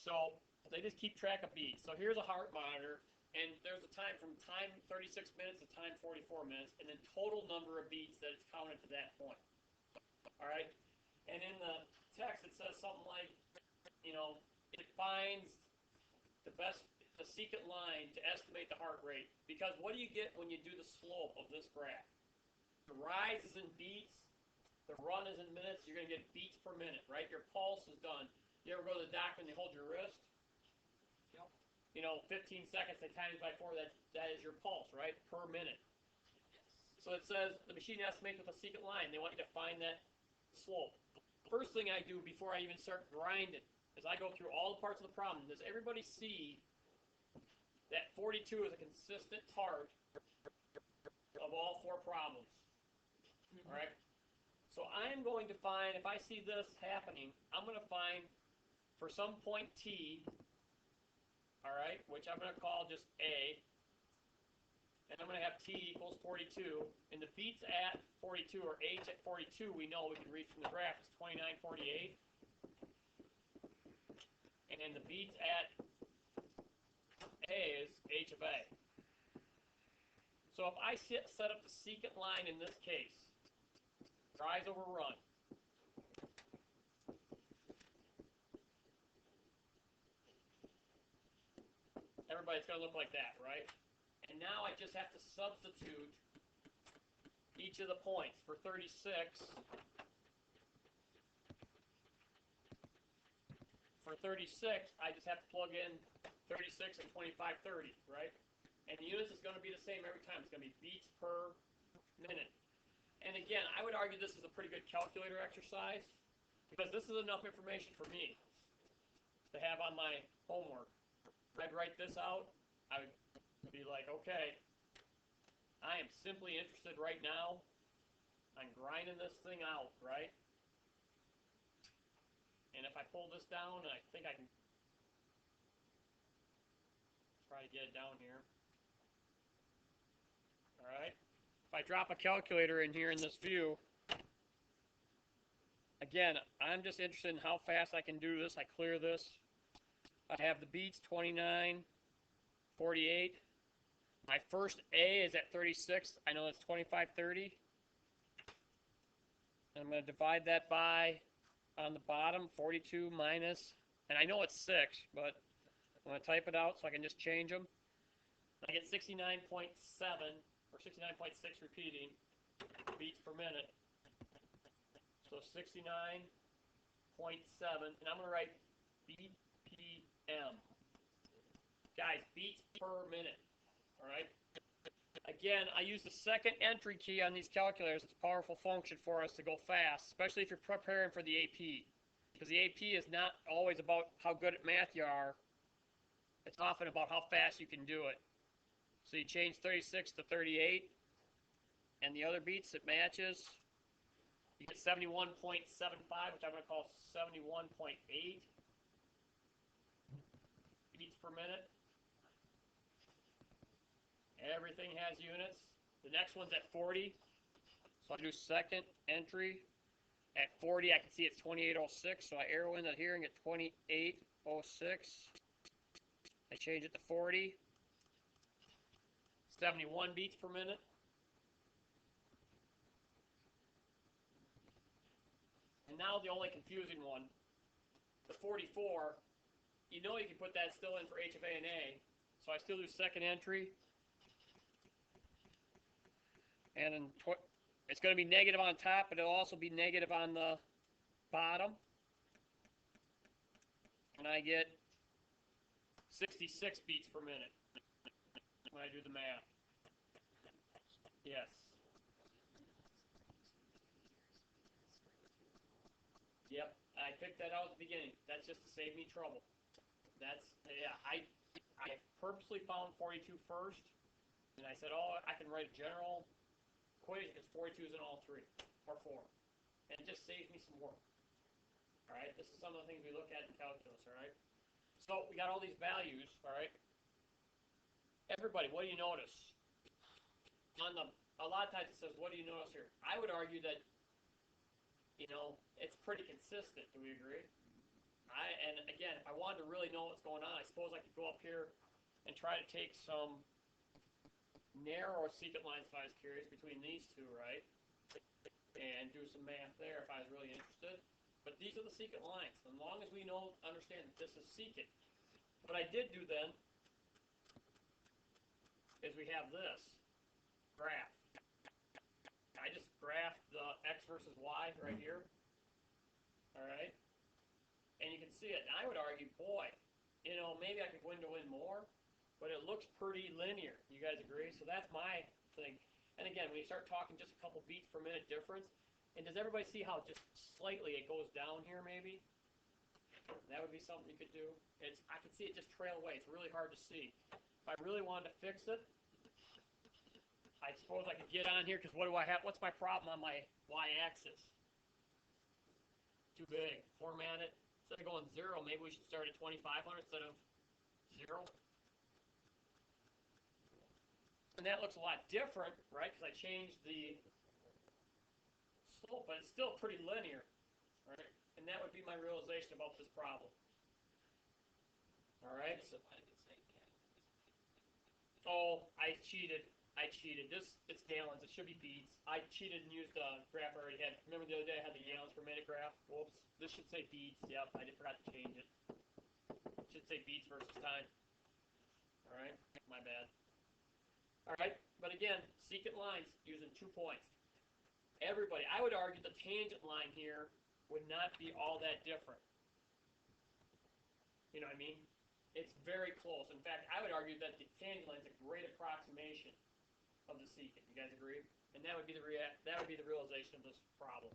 So they just keep track of beats. So here's a heart monitor, and there's a time from time 36 minutes to time 44 minutes, and then total number of beats that it's counted to that point. All right? And in the text, it says something like, it finds the secant line to estimate the heart rate. Because what do you get when you do the slope of this graph? The rise is in beats, the run is in minutes, you're going to get beats per minute, right? Your pulse is done. You ever go to the doctor and they hold your wrist? Yep. 15 seconds, they times by 4, that is your pulse, right? Per minute. So it says the machine estimates with a secant line. They want you to find that slope. First thing I do before I even start grinding is I go through all the parts of the problem. Does everybody see that 42 is a consistent part of all 4 problems? All right? So I'm going to find, if I see this happening, I'm going to find for some point t, all right, which I'm going to call just A, and I'm going to have t equals 42, and the beats at 42, or h at 42, we know we can read from the graph, is 2948. And then the beats at A is h of A. So if I set up the secant line in this case, rise over run, everybody's going to look like that, right? And now I just have to substitute each of the points. For 36, I just have to plug in 36 and 2530, right? And the units is going to be the same every time. It's going to be beats per minute. And again, I would argue this is a pretty good calculator exercise because this is enough information for me to have on my homework. I'd write this out. I would be like, okay, I am simply interested right now on grinding this thing out, right? And if I pull this down, I think I can try to get it down here. All right. If I drop a calculator in here in this view, again, I'm just interested in how fast I can do this. I clear this. I have the beats 29, 48. My first A is at 36. I know it's 2530. I'm going to divide that by, on the bottom, 42 minus, and I know it's 6, but I'm going to type it out so I can just change them. I get 69.7, or 69.6 repeating beats per minute. So 69.7, and I'm going to write BPM. Guys, beats per minute, all right? Again, I use the second entry key on these calculators. It's a powerful function for us to go fast, especially if you're preparing for the AP. Because the AP is not always about how good at math you are. It's often about how fast you can do it. So you change 36 to 38, and the other beats it matches. You get 71.75, which I'm going to call 71.8 beats per minute. Everything has units. The next one's at 40. So I do second entry. At 40, I can see it's 2806. So I arrow in that here and get 2806. I change it to 40. 71 beats per minute. And now the only confusing one, the 44, you know you can put that still in for H of A and A. So I still do second entry. And then it's going to be negative on top, but it'll also be negative on the bottom. And I get 66 beats per minute when I do the math. Yes. Yep, I picked that out at the beginning. That's just to save me trouble. Yeah, I purposely found 42 first, and I said, oh, I can write a general equation because 42 is in all 3, or 4. And it just saves me some work. All right, this is some of the things we look at in calculus, all right? So we got all these values, all right? Everybody, what do you notice? A lot of times it says, what do you notice here? I would argue that, it's pretty consistent. Do we agree? And again, if I wanted to really know what's going on, I suppose I could go up here and try to take some narrow secant lines if I was curious between these two, right? And do some math there if I was really interested. But these are the secant lines. As long as we understand that this is secant. What I did do then is we have this graph. I just graphed the x versus y right here. All right? And you can see it. And I would argue, boy, maybe I could win more, but it looks pretty linear. You guys agree? So that's my thing. And again, when you start talking just a couple beats per minute difference, and does everybody see how just slightly it goes down here maybe? That would be something you could do. I can see it just trail away. It's really hard to see. If I really wanted to fix it, I suppose I could get on here, because what do I have? What's my problem on my y-axis? Too big. Format it. Instead of going 0, maybe we should start at 2500 instead of 0. And that looks a lot different, right? Because I changed the slope, but it's still pretty linear, right? And that would be my realization about this problem. All right. So, I cheated. It's gallons. It should be beats. I cheated and used a graph I already had. Remember the other day I had the gallons per minute graph? Whoops. This should say beats. Yep, I forgot to change it. It should say beats versus time. All right. My bad. All right. But again, secant lines using 2 points. Everybody, I would argue the tangent line here would not be all that different. You know what I mean? It's very close. In fact, I would argue that the tangent line is a great approximation of the secant. You guys agree? And that would be the realization of this problem.